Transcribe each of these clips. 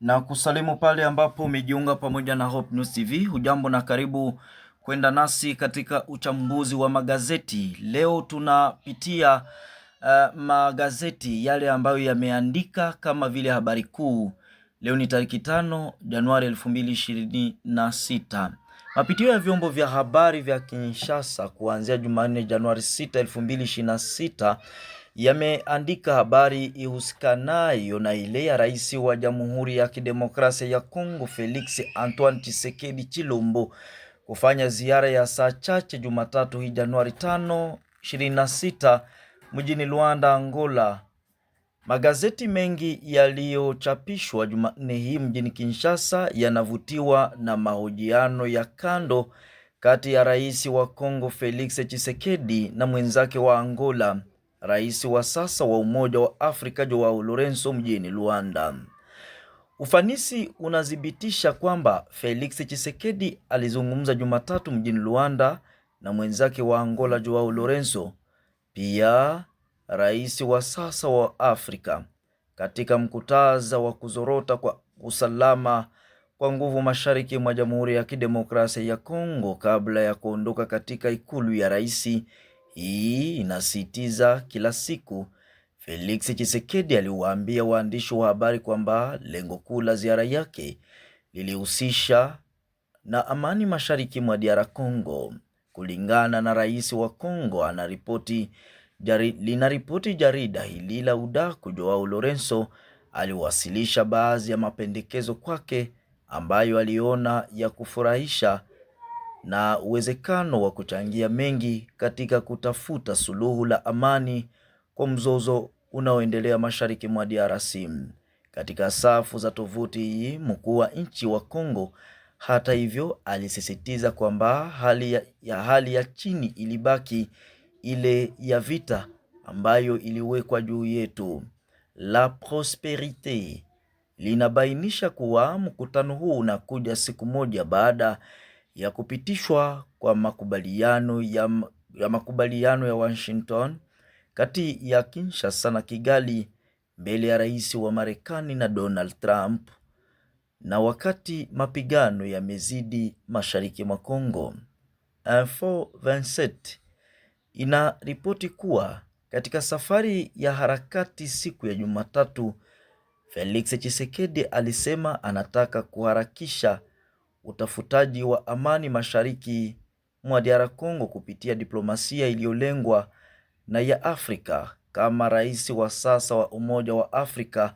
Na kusalimu pale ambapo umejiunga pamoja na Hope News TV. Hujambo na karibu kwenda nasi katika uchambuzi wa magazeti. Leo tunapitia magazeti yale ambayo yameandika kama vile habari kuu. Leo ni tariki 5 Januari 2026. Mapitio ya vyombo vya habari vya Kinshasa kuanzia Jumanne Januari 6, 2026 yameandika habari ihusikanayo na ile ya rais wa Jamhuri ya Kidemokrasia ya Kongo Felix Antoine Tshisekedi Tshilombo kufanya ziara ya saa chache Jumatatu hii Januari 5, 26 mjini Luanda, Angola. Magazeti mengi yaliyochapishwa Jumanne hii mjini Kinshasa yanavutiwa na mahojiano ya kando kati ya rais wa Kongo Felix Tshisekedi na mwenzake wa Angola, rais wa sasa wa Umoja wa Afrika Joao Lourenço mjini Luanda. Ufanisi unadhibitisha kwamba Felix Tshisekedi alizungumza Jumatatu mjini Luanda na mwenzake wa Angola Joao Lourenço, pia rais wa sasa wa Afrika, katika mkutaza wa kuzorota kwa usalama kwa nguvu mashariki mwa Jamhuri ya Kidemokrasia ya Kongo kabla ya kuondoka katika ikulu ya rais. Hii inasitiza kila siku. Felix Tshisekedi aliwaambia waandishi wa habari kwamba lengo kuu la ziara yake lilihusisha na amani mashariki mwa DR Congo. Kulingana na rais wa Kongo linaripoti jarida hili la udaku, Joao Lourenço aliwasilisha baadhi ya mapendekezo kwake ambayo aliona ya kufurahisha na uwezekano wa kuchangia mengi katika kutafuta suluhu la amani kwa mzozo unaoendelea mashariki mwa DRC. Katika safu za tovuti hii, mkuu wa nchi wa Kongo hata hivyo alisisitiza kwamba hali ya chini ilibaki ile ya vita ambayo iliwekwa juu yetu. La Prosperite linabainisha kuwa mkutano huu unakuja siku moja baada ya kupitishwa kwa makubaliano ya Washington kati ya Kinshasa na Kigali mbele ya rais wa Marekani na Donald Trump, na wakati mapigano yamezidi mashariki mwa Kongo. Info 27 inaripoti kuwa katika safari ya harakati siku ya Jumatatu, Felix Tshisekedi alisema anataka kuharakisha utafutaji wa amani mashariki mwa DR Congo kupitia diplomasia iliyolengwa na ya Afrika. Kama rais wa sasa wa Umoja wa Afrika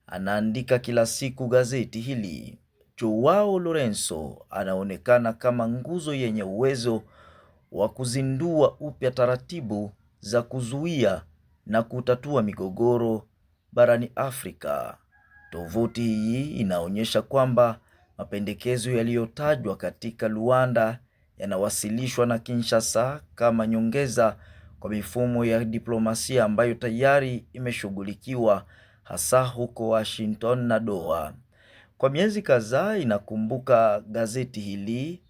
anaandika kila siku gazeti hili, Joao Lourenço anaonekana kama nguzo yenye uwezo wa kuzindua upya taratibu za kuzuia na kutatua migogoro barani Afrika. Tovuti hii inaonyesha kwamba mapendekezo yaliyotajwa katika Luanda yanawasilishwa na Kinshasa kama nyongeza kwa mifumo ya diplomasia ambayo tayari imeshughulikiwa hasa huko Washington na Doha. Kwa miezi kadhaa, inakumbuka gazeti hili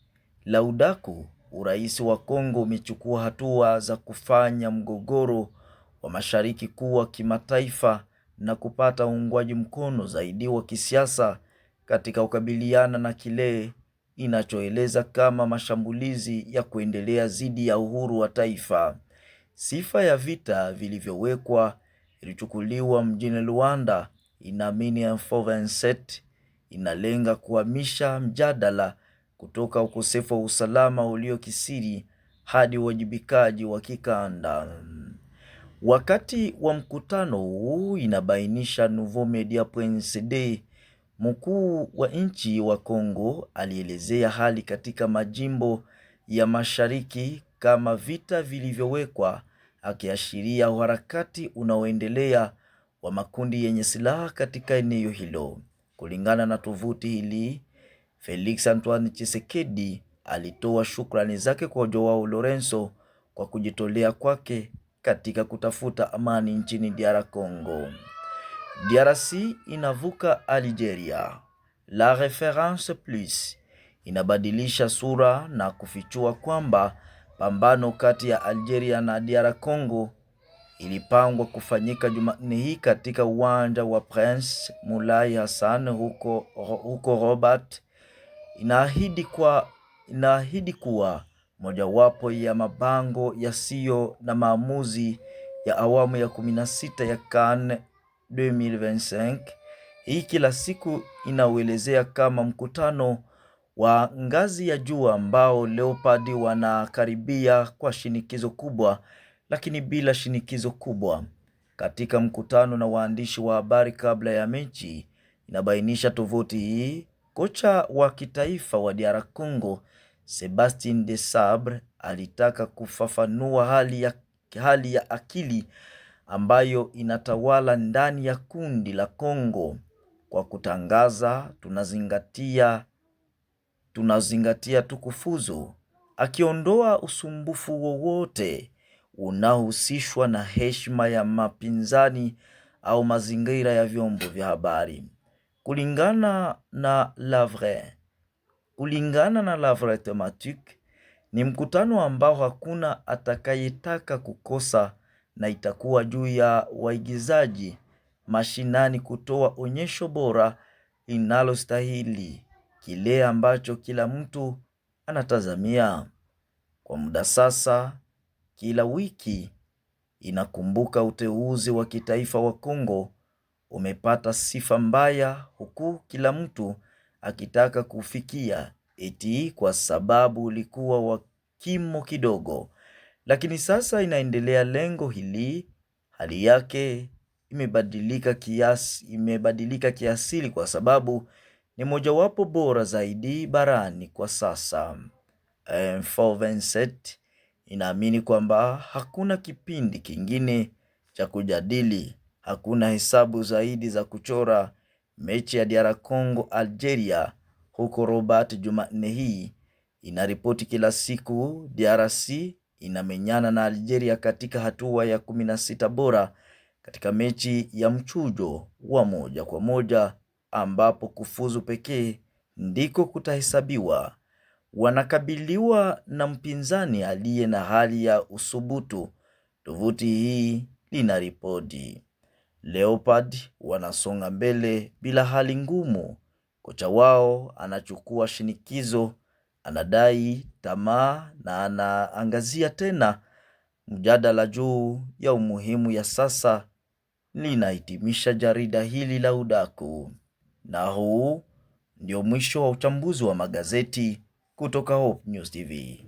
la udaku, urais wa Kongo umechukua hatua za kufanya mgogoro wa mashariki kuwa kimataifa na kupata uungwaji mkono zaidi wa kisiasa katika kukabiliana na kile inachoeleza kama mashambulizi ya kuendelea dhidi ya uhuru wa taifa. Sifa ya vita vilivyowekwa ilichukuliwa mjini Luanda, inaamini Info 27, inalenga kuhamisha mjadala kutoka ukosefu wa usalama uliokithiri hadi uwajibikaji wa kikanda. Wakati wa mkutano huu, inabainisha Nouveau Media.cd, mkuu wa nchi wa Kongo alielezea hali katika majimbo ya mashariki kama vita vilivyowekwa, akiashiria uharakati unaoendelea wa makundi yenye silaha katika eneo hilo. Kulingana na tovuti hili, Felix Antoine Tshisekedi alitoa shukrani zake kwa Joao Lourenço kwa kujitolea kwake katika kutafuta amani nchini DR Congo. DRC inavuka Algeria. La Reference Plus inabadilisha sura na kufichua kwamba pambano kati ya Algeria na DR Congo ilipangwa kufanyika Jumanne hii katika uwanja wa Prince Moulay Hassan huko Rabat inaahidi kuwa mojawapo ya mabango yasiyo na maamuzi ya awamu ya 16 ya Cannes 2025. Hii kila siku inauelezea kama mkutano wa ngazi ya juu ambao Leopard wanakaribia kwa shinikizo kubwa, lakini bila shinikizo kubwa. Katika mkutano na waandishi wa habari kabla ya mechi, inabainisha tovuti hii, kocha wa kitaifa wa DR Congo Sebastien Desabre alitaka kufafanua hali ya akili ambayo inatawala ndani ya kundi la Kongo kwa kutangaza tunazingatia tukufuzu, akiondoa usumbufu wowote unaohusishwa na heshima ya mapinzani au mazingira ya vyombo vya habari. Kulingana na Lavre Thématique, ni mkutano ambao hakuna atakayetaka kukosa, na itakuwa juu ya waigizaji mashinani kutoa onyesho bora linalostahili kile ambacho kila mtu anatazamia. Kwa muda sasa, kila wiki inakumbuka uteuzi wa kitaifa wa Kongo umepata sifa mbaya, huku kila mtu akitaka kufikia eti kwa sababu ulikuwa wa kimo kidogo. Lakini sasa inaendelea lengo hili, hali yake imebadilika kiasili kwa sababu ni mojawapo bora zaidi barani kwa sasa. M427 inaamini kwamba hakuna kipindi kingine cha kujadili, hakuna hesabu zaidi za kuchora. Mechi ya DR Congo Algeria huko Rabat Jumanne hii inaripoti kila siku DRC inamenyana na Algeria katika hatua ya 16 bora katika mechi ya mchujo wa moja kwa moja, ambapo kufuzu pekee ndiko kutahesabiwa. Wanakabiliwa na mpinzani aliye na hali ya usubutu, tovuti hii linaripoti. Leopard wanasonga mbele bila hali ngumu. Kocha wao anachukua shinikizo, anadai tamaa na anaangazia tena mjadala juu ya umuhimu ya sasa. Linahitimisha jarida hili la udaku. Na huu ndio mwisho wa uchambuzi wa magazeti kutoka Hope News TV.